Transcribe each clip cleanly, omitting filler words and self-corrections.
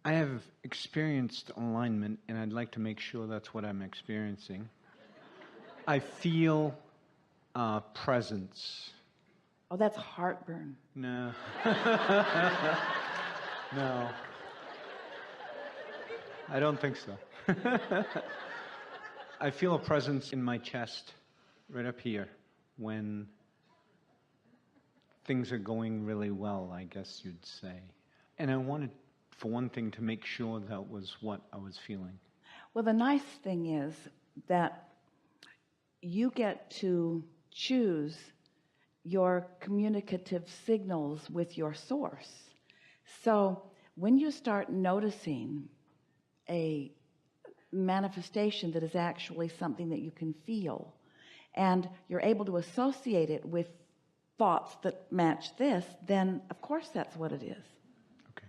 I have experienced alignment, and I'd like to make sure that's what I'm experiencing. I feel presence. Oh, that's heartburn. No. No. I don't think so. I feel a presence in my chest, right up here, when things are going really well, I guess you'd say. And I wanted, for one thing, to make sure that was what I was feeling. Well, the nice thing is that you get to choose your communicative signals with your source. So when you start noticing a manifestation that is actually something that you can feel, and you're able to associate it with thoughts that match this, then of course that's what it is. Okay.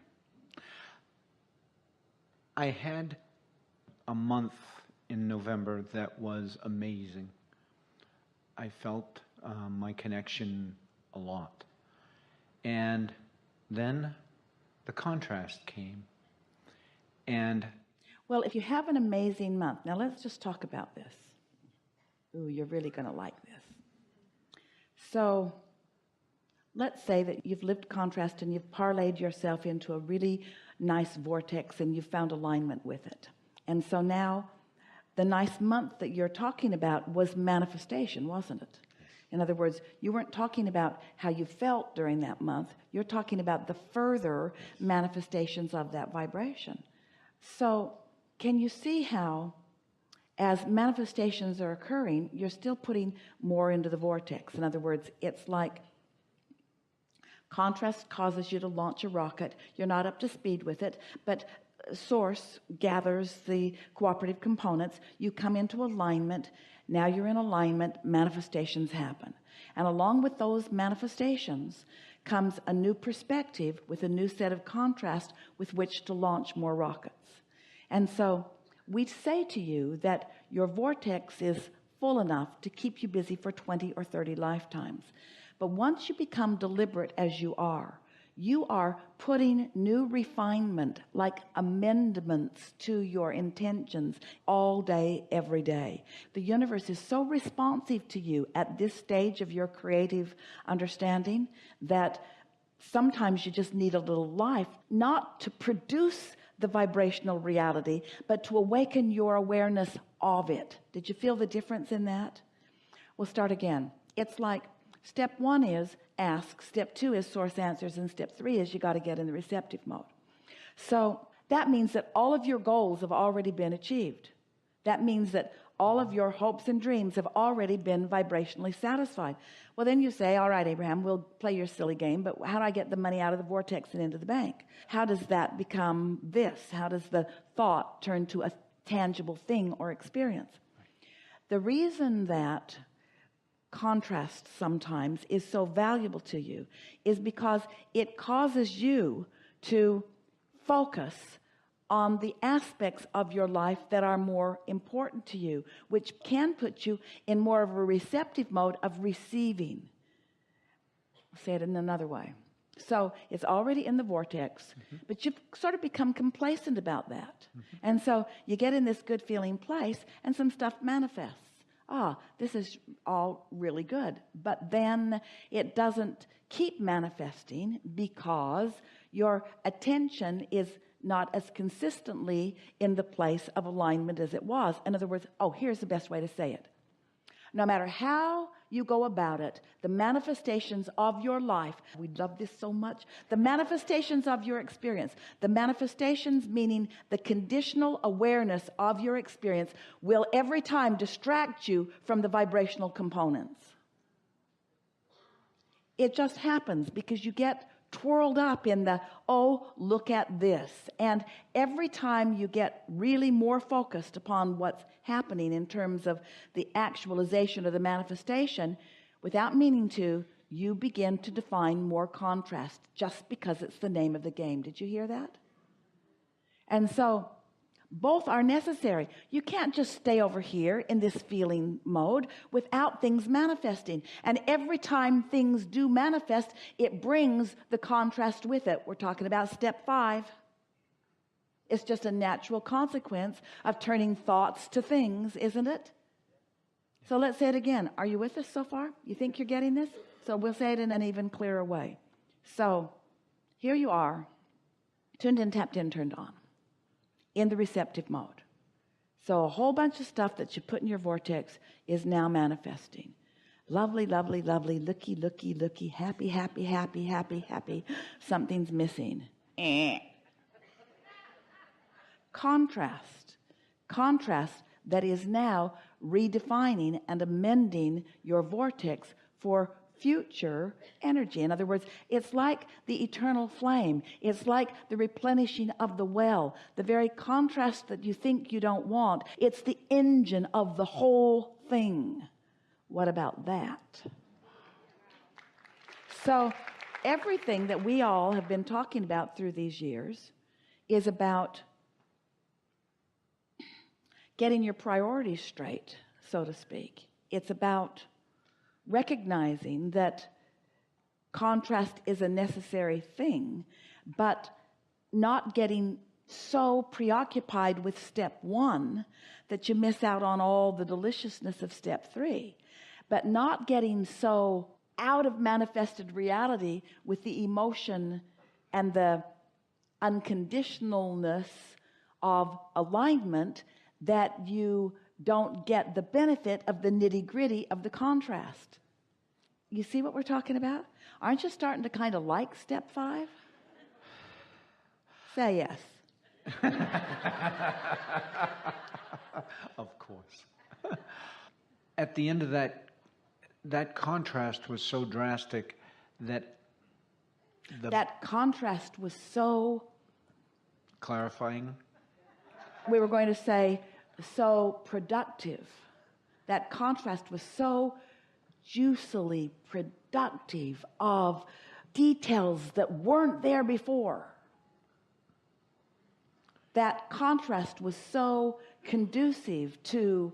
I had a month in November that was amazing. I felt my connection a lot. And then the contrast came. And well, if you have an amazing month, now let's just talk about this. Ooh, you're really going to like this. So let's say that you've lived contrast and you've parlayed yourself into a really nice vortex and you've found alignment with it. And so now the nice month that you're talking about was manifestation, wasn't it? In other words, you weren't talking about how you felt during that month. You're talking about the further manifestations of that vibration. So can you see how, as manifestations are occurring, you're still putting more into the vortex? In other words, it's like contrast causes you to launch a rocket. You're not up to speed with it, but source gathers the cooperative components. You come into alignment. Now you're in alignment, manifestations happen. And along with those manifestations comes a new perspective with a new set of contrast with which to launch more rockets. And so we say to you that your vortex is full enough to keep you busy for 20 or 30 lifetimes. But once you become deliberate as you are putting new refinement, like amendments to your intentions all day, every day. The universe is so responsive to you at this stage of your creative understanding that sometimes you just need a little life, not to produce the vibrational reality, but to awaken your awareness of it. Did you feel the difference in that? We'll start again. It's like step 1 is ask, step 2 is source answers, and step 3 is you got to get in the receptive mode. So that means that all of your goals have already been achieved. That means that all of your hopes and dreams have already been vibrationally satisfied. Well, then you say, all right, Abraham, we'll play your silly game, but how do I get the money out of the vortex and into the bank? How does that become this? How does the thought turn to a tangible thing or experience? The reason that contrast sometimes is so valuable to you is because it causes you to focus on the aspects of your life that are more important to you, which can put you in more of a receptive mode of receiving. I'll say it in another way. So it's already in the vortex, but you've sort of become complacent about that. And so you get in this good feeling place and some stuff manifests. This is all really good. But then it doesn't keep manifesting because your attention is not as consistently in the place of alignment as it was. In other words, here's the best way to say it. No matter how you go about it, the manifestations of your life, we love this so much, the manifestations of your experience, the manifestations meaning the conditional awareness of your experience will every time distract you from the vibrational components. It just happens because you get twirled up in the, look at this. And every time you get really more focused upon what's happening in terms of the actualization or the manifestation, without meaning to, you begin to define more contrast just because it's the name of the game. Did you hear that? And so both are necessary. You can't just stay over here in this feeling mode without things manifesting. And every time things do manifest, it brings the contrast with it. We're talking about step 5. It's just a natural consequence of turning thoughts to things, isn't it? So let's say it again. Are you with us so far? You think you're getting this? So we'll say it in an even clearer way. So here you are, tuned in, tapped in, turned on, in the receptive mode. So a whole bunch of stuff that you put in your vortex is now manifesting. Lovely, lovely, lovely, looky, looky, looky, happy, happy, happy, happy, happy. Something's missing. Contrast that is now redefining and amending your vortex for future energy. In other words, it's like the eternal flame. It's like the replenishing of the well. The very contrast that you think you don't want, it's the engine of the whole thing. What about that? So everything that we all have been talking about through these years is about getting your priorities straight, so to speak. It's about recognizing that contrast is a necessary thing, but not getting so preoccupied with step 1 that you miss out on all the deliciousness of step 3, but not getting so out of manifested reality with the emotion and the unconditionalness of alignment that you don't get the benefit of the nitty-gritty of the contrast. You see what we're talking about? Aren't you starting to kind of like step 5? Say yes. Of course. At the end of that contrast was so drastic that that contrast was so clarifying. We were going to say so productive. That contrast was so juicily productive of details that weren't there before. That contrast was so conducive to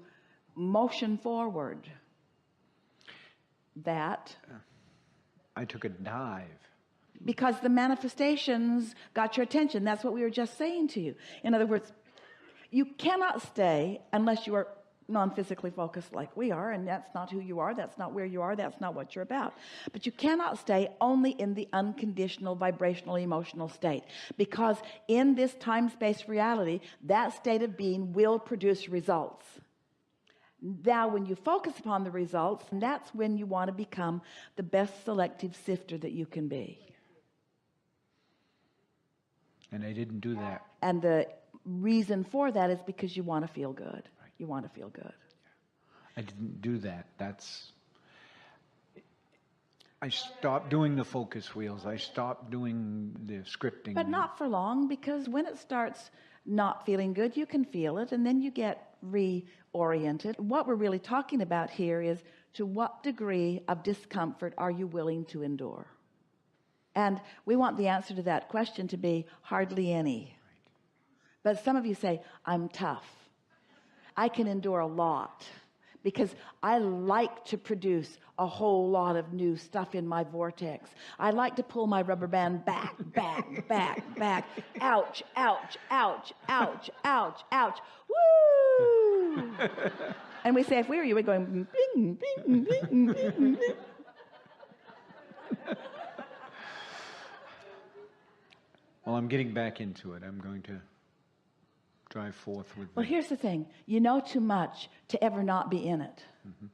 motion forward that I took a dive. Because the manifestations got your attention. That's what we were just saying to you. In other words, you cannot stay unless you are non-physically focused like we are, and that's not who you are, that's not where you are, that's not what you're about. But you cannot stay only in the unconditional vibrational emotional state, because in this time-space reality, that state of being will produce results. Now, when you focus upon the results, that's when you want to become the best selective sifter that you can be. And I didn't do that. And the reason for that is because you want to feel good. Right. You want to feel good. I didn't do that. I stopped doing the focus wheels. I stopped doing the scripting. But not for long, because when it starts not feeling good, you can feel it, and then you get reoriented. What we're really talking about here is, to what degree of discomfort are you willing to endure? And we want the answer to that question to be hardly any. But some of you say, I'm tough. I can endure a lot because I like to produce a whole lot of new stuff in my vortex. I like to pull my rubber band back, back, back, back. Ouch, ouch, ouch, ouch, ouch, ouch. Woo! And we say, if we were you, we're going, bing, bing, bing, bing, bing. Well, I'm getting back into it. I'm going to drive forth with Well, here's the thing. You know too much to ever not be in it. Mm-hmm.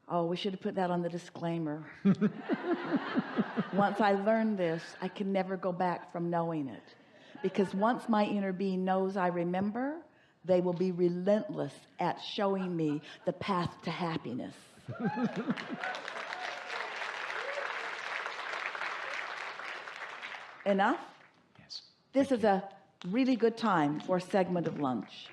Oh, we should have put that on the disclaimer. Once I learned this, I can never go back from knowing it. Because once my inner being knows I remember, they will be relentless at showing me the path to happiness. Enough? Yes. This is a really good time for a segment of lunch.